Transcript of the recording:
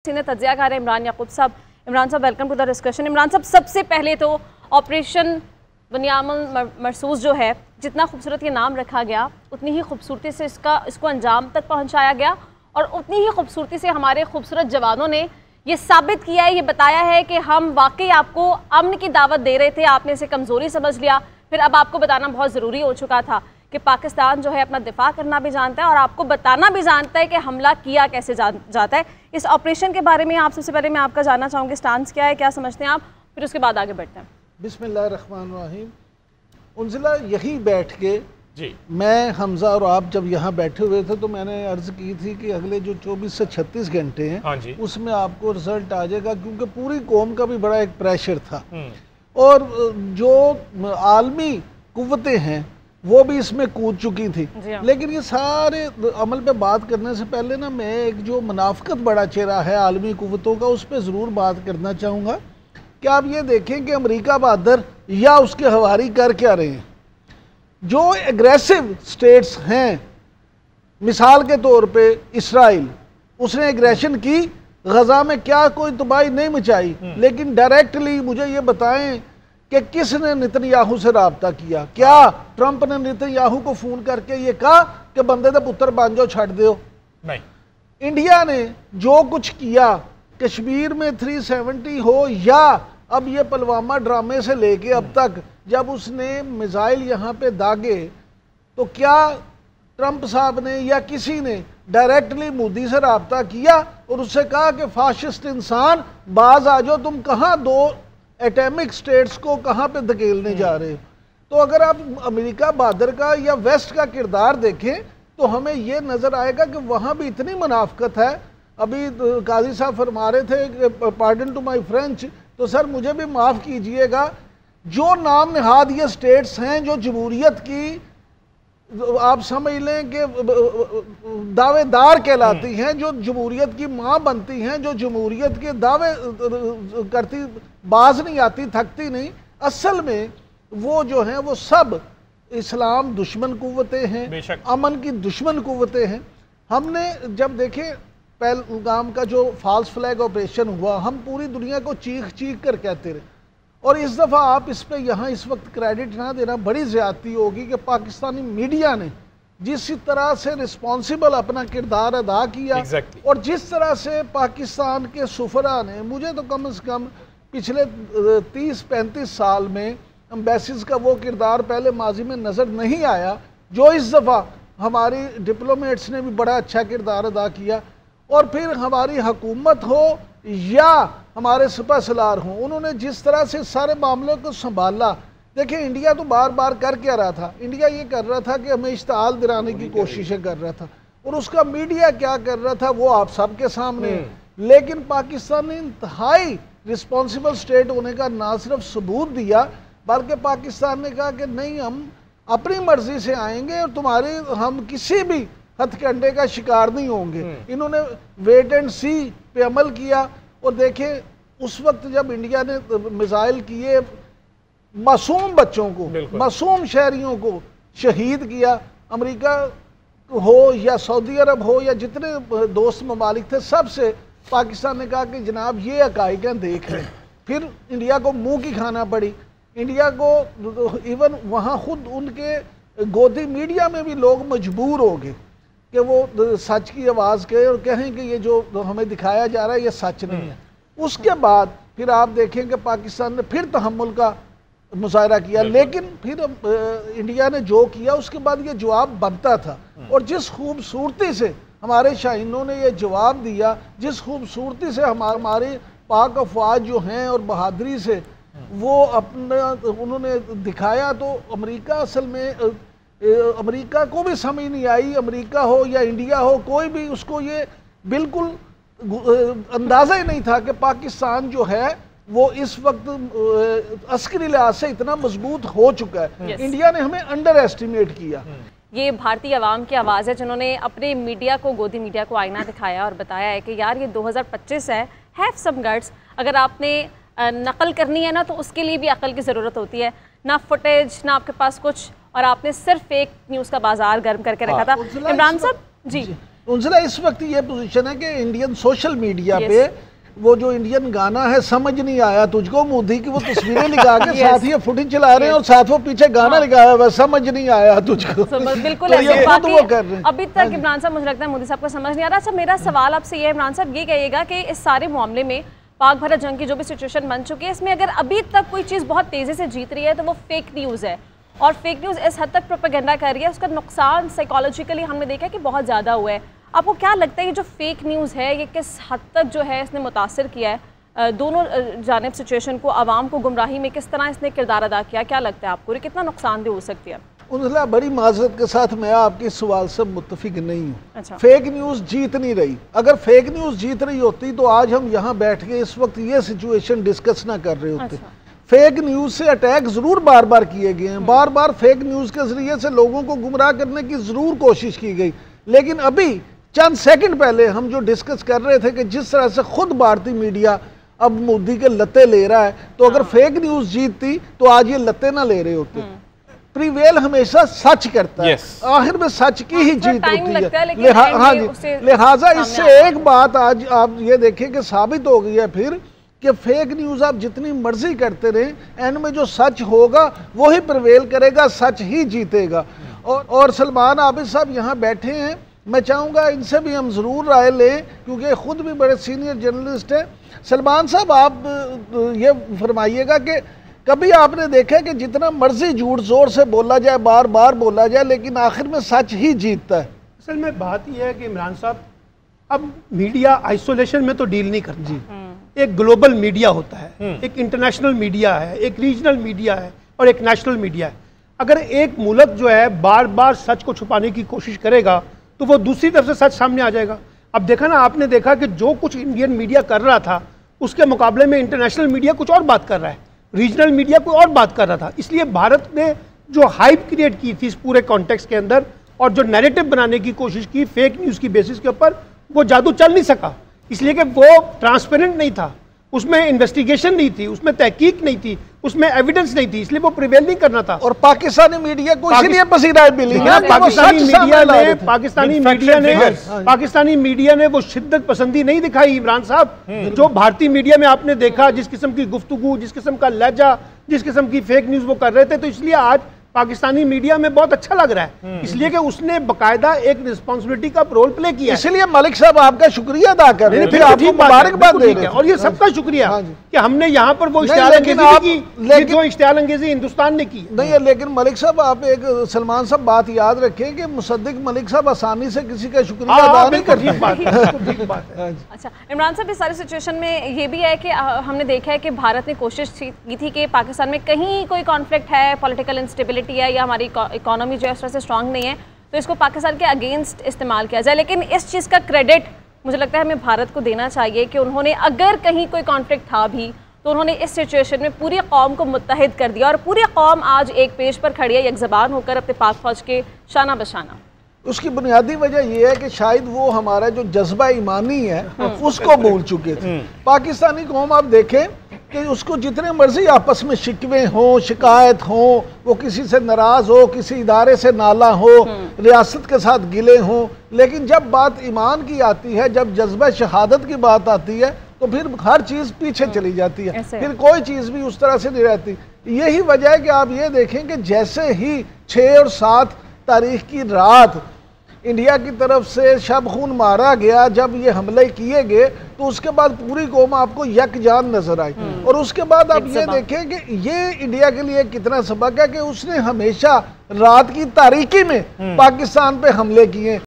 Senior तज्जियाकार Imran याकूब साहब। इमरान साहब, welcome to the discussion. Imran साहब, सबसे पहले तो ऑपरेशन बनियामुल मरसूस जो है, जितना खूबसूरत ये नाम रखा गया उतनी ही खूबसूरती से इसको अंजाम तक पहुंचाया गया और उतनी ही खूबसूरती से हमारे खूबसूरत जवानों ने ये साबित किया है, ये बताया है कि हम वाकई आपको अमन की दावत दे रहे थे, आपने इसे कमज़ोरी समझ लिया। फिर अब आपको बताना बहुत ज़रूरी हो चुका था कि पाकिस्तान जो है अपना दिफा करना भी जानता है और आपको बताना भी जानता है कि हमला किया कैसे जाता है। इस ऑपरेशन के बारे में आप सबसे पहले मैं आपका जानना चाहूँगी, स्टांस क्या है, क्या समझते हैं आप, फिर उसके बाद आगे बढ़ते हैं। बिस्मिल्लाहिर्रहमानिर्रहीम। उनजिला यही बैठ के जी, मैं, हमजा और आप जब यहाँ बैठे हुए थे तो मैंने अर्ज़ की थी कि अगले जो 24 से 36 घंटे हैं, हाँ जी, उसमें आपको रिजल्ट आ जाएगा, क्योंकि पूरी कौम का भी बड़ा एक प्रेशर था और जो आलमी कुव्वतें हैं वो भी इसमें कूद चुकी थी। लेकिन ये सारे अमल पे बात करने से पहले ना, मैं एक जो मुनाफिकत बड़ा चेहरा है आलमी कुव्वतों का, उस पर ज़रूर बात करना चाहूँगा कि आप ये देखें कि अमेरिका बहादुर या उसके हवारी कर क्या रहे हैं। जो एग्रेसिव स्टेट्स हैं, मिसाल के तौर पे इसराइल, उसने एग्रेशन की, गजा में क्या कोई तबाही नहीं मचाई, लेकिन डायरेक्टली मुझे ये बताएं कि किसने नेतन्याहू से रब्ता किया? क्या ट्रंप ने नेतन्याहू को फोन करके ये कहा कि बंदे दे पुत्र बन जाओ, छड़ दो? नहीं। इंडिया ने जो कुछ किया, कश्मीर में 370 हो या अब ये पुलवामा ड्रामे से लेके अब तक जब उसने मिसाइल यहाँ पे दागे, तो क्या ट्रंप साहब ने या किसी ने डायरेक्टली मोदी से रब्ता किया और उससे कहा कि फाशिस्ट इंसान बाज आ जाओ, तुम कहाँ दो एटॉमिक स्टेट्स को कहाँ पे धकेलने जा रहे हो? तो अगर आप अमेरिका बहादुर का या वेस्ट का किरदार देखें तो हमें ये नज़र आएगा कि वहाँ भी इतनी मुनाफिकत है। अभी काजी साहब फरमा रहे थे, पार्डन टू माई फ्रेंच, तो सर मुझे भी माफ़ कीजिएगा, जो नाम नहाद ये स्टेट्स हैं जो जमहूरियत की आप समझ लें कि दावेदार कहलाती हैं, जो जमहूरियत की माँ बनती हैं, जो जमहूरियत के दावे करती, बाज नहीं आती, थकती नहीं, असल में वो जो हैं वो सब इस्लाम दुश्मन कुव्वतें हैं, अमन की दुश्मन कुव्वतें हैं। हमने जब देखे पहलगाम का जो फॉल्स फ्लैग ऑपरेशन हुआ, हम पूरी दुनिया को चीख चीख कर कहते रहे, और इस दफ़ा आप इस पे यहाँ इस वक्त क्रेडिट ना देना बड़ी ज़्यादती होगी कि पाकिस्तानी मीडिया ने जिस तरह से रिस्पॉन्सिबल अपना किरदार अदा किया और जिस तरह से पाकिस्तान के सुफरा ने, मुझे तो कम से कम पिछले 30-35 साल में एम्बेसीज का वो किरदार पहले माजी में नज़र नहीं आया, जो इस दफ़ा हमारी डिप्लोमेट्स ने भी बड़ा अच्छा किरदार अदा किया। और फिर हमारी हुकूमत हो या हमारे सिपह सलार हों, उन्होंने जिस तरह से सारे मामलों को संभाला। देखिए, इंडिया तो बार बार कर क्या रहा था, इंडिया ये कर रहा था कि हमें इश्तिहाल दिलाने की कोशिशें कर रहा था, और उसका मीडिया क्या कर रहा था वो आप सबके सामने है। लेकिन पाकिस्तान ने इंतहाई रिस्पॉन्सिबल स्टेट होने का ना सिर्फ सबूत दिया, बल्कि पाकिस्तान ने कहा कि नहीं, हम अपनी मर्जी से आएंगे और तुम्हारे हम किसी भी हथकंडे का शिकार नहीं होंगे। इन्होंने वेट एंड सी पे अमल किया। और देखें, उस वक्त जब इंडिया ने मिसाइल किए, मासूम बच्चों को, मासूम शहरियों को शहीद किया, अमेरिका हो या सऊदी अरब हो या जितने दोस्त ममालिक थे, सबसे पाकिस्तान ने कहा कि जनाब ये हकाइकें देख लें। फिर इंडिया को मुंह की खाना पड़ी, इंडिया को इवन वहाँ खुद उनके गोदी मीडिया में भी लोग मजबूर हो गए कि वो सच की आवाज़ कहे और कहें कि ये जो हमें दिखाया जा रहा है ये सच नहीं है। उसके बाद फिर आप देखें कि पाकिस्तान ने फिर तहम्मुल का मुजाहरा किया, लेकिन फिर इंडिया ने जो किया उसके बाद ये जवाब बनता था। और जिस खूबसूरती से हमारे शाहीनों ने ये जवाब दिया, जिस खूबसूरती से हमारे पाक अफवाज जो हैं और बहादुरी से वो अपना उन्होंने दिखाया, तो अमेरिका असल में अमेरिका को भी समझ नहीं आई, अमेरिका हो या इंडिया हो, कोई भी उसको ये बिल्कुल अंदाज़ा ही नहीं था कि पाकिस्तान जो है वो इस वक्त अस्करी लिहाज से इतना मजबूत हो चुका है। इंडिया ने हमें अंडर एस्टिमेट किया। ये भारतीय आवाम की आवाज़ है जिन्होंने अपने मीडिया को, गोदी मीडिया को आईना दिखाया और बताया है कि यार ये 2025 है, हैव सम गट्स। अगर आपने नकल करनी है ना तो उसके लिए भी अकल की ज़रूरत होती है, ना फुटेज ना आपके पास कुछ, और आपने सिर्फ फेक न्यूज़ का बाजार गर्म करके रखा था। इमरान साहब जी, उनसे इस वक्त ये पोजीशन है कि इंडियन सोशल मीडिया पे वो जो इंडियन गाना है समझ नहीं आया तुझको, मोदी की वो तस्वीरें लगा के साथ ही फुटेज चला रहे हैं और साथ वो पीछे गाना लगाया हुआ, समझ नहीं आया तुझको। बिल्कुल वो कर रहे हैं। अभी तक इमरान साहब मुझे लगता है मोदी साहब को समझ नहीं आ रहा। अच्छा, मेरा सवाल आपसे ये है इमरान साहब, ये कहिएगा कि इस सारे मामले में पाक भारत जंग की जो भी सिचुएशन बन चुकी है, इसमें अगर अभी तक कोई चीज़ बहुत तेज़ी से जीत रही है तो वो फेक न्यूज़ है, और फेक न्यूज़ इस हद तक प्रोपेगेंडा कर रही है, उसका नुकसान साइकोलॉजिकली हमने देखा कि बहुत ज़्यादा हुआ है। आपको क्या लगता है ये जो फेक न्यूज़ है ये किस हद तक जो है इसने मुतासर किया है दोनों जानिब सिचुएशन को, आवाम को गुमराही में किस तरह इसने किरदार अदा किया, क्या लगता है आपको, ये कितना नुकसानदेह हो सकती है? उनसे बड़ी माजरत के साथ मैं आपके सवाल से मुत्तफिक नहीं हूँ। अच्छा। फेक न्यूज़ जीत नहीं रही। अगर फेक न्यूज़ जीत रही होती तो आज हम यहाँ बैठ के इस वक्त ये सिचुएशन डिस्कस ना कर रहे होते। अच्छा। फेक न्यूज़ से अटैक ज़रूर बार बार किए गए हैं, बार बार फेक न्यूज़ के ज़रिए से लोगों को गुमराह करने की ज़रूर कोशिश की गई, लेकिन अभी चंद सेकंड पहले हम जो डिस्कस कर रहे थे कि जिस तरह से खुद भारतीय मीडिया अब मोदी के लत्ते ले रहा है, तो अगर फेक न्यूज़ जीतती तो आज ये लत्ते ना ले रहे होते। प्रीवेल हमेशा सच करता है, आखिर में सच की ही जीत होती है। हाँ जी, लिहाजा इससे एक बात आज आप ये देखें कि साबित हो गई है फिर कि फेक न्यूज़ आप जितनी मर्जी करते रहें, एंड में जो सच होगा वही प्रिवेल करेगा, सच ही जीतेगा। और सलमान आबिद साहब यहाँ बैठे हैं, मैं चाहूँगा इनसे भी हम ज़रूर राय लें क्योंकि ख़ुद भी बड़े सीनियर जर्नलिस्ट हैं। सलमान साहब, आप ये फरमाइएगा कि कभी आपने देखा कि जितना मर्जी झूठ ज़ोर से बोला जाए, बार बार बोला जाए, लेकिन आखिर में सच ही जीतता है? असल में बात यह है कि इमरान साहब, अब मीडिया आइसोलेशन में तो डील नहीं करती। एक ग्लोबल मीडिया होता है, एक इंटरनेशनल मीडिया है, एक रीजनल मीडिया है और एक नेशनल मीडिया है। अगर एक मुल्क जो है बार बार सच को छुपाने की कोशिश करेगा तो वो दूसरी तरफ से सच सामने आ जाएगा। अब देखा ना, आपने देखा कि जो कुछ इंडियन मीडिया कर रहा था उसके मुकाबले में इंटरनेशनल मीडिया कुछ और बात कर रहा है, रीजनल मीडिया कोई और बात कर रहा था। इसलिए भारत ने जो हाइप क्रिएट की थी इस पूरे कॉन्टेक्स्ट के अंदर और जो नैरेटिव बनाने की कोशिश की फेक न्यूज़ की बेसिस के ऊपर, वो जादू चल नहीं सका, इसलिए कि वो ट्रांसपेरेंट नहीं था, उसमें इन्वेस्टिगेशन नहीं थी, उसमें तहकीक नहीं थी, उसमें एविडेंस नहीं थी, इसलिए वो प्रिवेल नहीं करना था। और पाकिस्तानी मीडिया को इसलिए पसीना मिली, पाकिस्तानी मीडिया ने वो शिद्दत पसंदी नहीं दिखाई इमरान साहब। जो भारतीय मीडिया में आपने देखा जिस किस्म की गुफ्तगू, जिस किस्म का लहजा, जिस किस्म की फेक न्यूज़ वो कर रहे थे, तो इसलिए आज पाकिस्तानी मीडिया में बहुत अच्छा लग रहा है, इसलिए कि उसने बकायदा एक रिस्पांसिबिलिटी का रोल प्ले किया। इसलिए मलिक साहब आपका शुक्रिया अदा कर रहे हैं, आपको मुबारकबाद दे रहे हैं, और ये सबका शुक्रिया कि हमने यहाँ पर वो इश्तिहार अंगेज़ी की, जो इश्तिहार अंगेज़ी हिंदुस्तान ने की नहीं है। लेकिन मलिक साहब, आप एक सलमान साहब बात याद रखें कि मुसद्दिक मलिक साहब आसानी से किसी का शुक्रिया अदा नहीं करते। अच्छा इमरान साहब, इस सारी सिचुएशन में ये भी है कि हमने देखा है कि भारत ने कोशिश की थी कि पाकिस्तान में कहीं कोई कॉन्फ्लिक्ट है, पॉलिटिकल इंस्टेबिलिटी है या हमारी इकोनॉमी जो है उस तरह से स्ट्रांग नहीं है, तो इसको पाकिस्तान के अगेंस्ट इस्तेमाल किया जाए। लेकिन इस चीज़ का क्रेडिट मुझे लगता है हमें भारत को देना चाहिए कि उन्होंने, अगर कहीं कोई कॉन्फ्लिक्ट था भी, तो उन्होंने इस सिचुएशन में पूरी कौम को मुत्तहिद कर दिया और पूरी कौम आज एक पेज पर खड़ी है, एक ज़बान होकर अपने पाक फौज के शाना बशाना। उसकी बुनियादी वजह यह है कि शायद वो हमारा जो जज्बा ईमानी है उसको भूल चुके थे। पाकिस्तानी कौम आप देखें कि उसको जितने मर्जी आपस में शिकवे हों, शिकायत हों, वो किसी से नाराज़ हो, किसी इदारे से नाला हो, रियासत के साथ गिले हों, लेकिन जब बात ईमान की आती है, जब जज्बा शहादत की बात आती है, तो फिर हर चीज़ पीछे चली जाती है, फिर कोई चीज़ भी उस तरह से नहीं रहती। यही वजह है कि आप ये देखें कि जैसे ही 6 और 7 तारीख की रात इंडिया की तरफ से शब खून मारा गया, जब ये हमले किए गए, तो उसके बाद पूरी कौम आपको यकजान नजर आई। और उसके बाद आप ये देखें कि ये इंडिया के लिए कितना सबक है कि उसने हमेशा रात की तारीकी में पाकिस्तान पे हमले किए।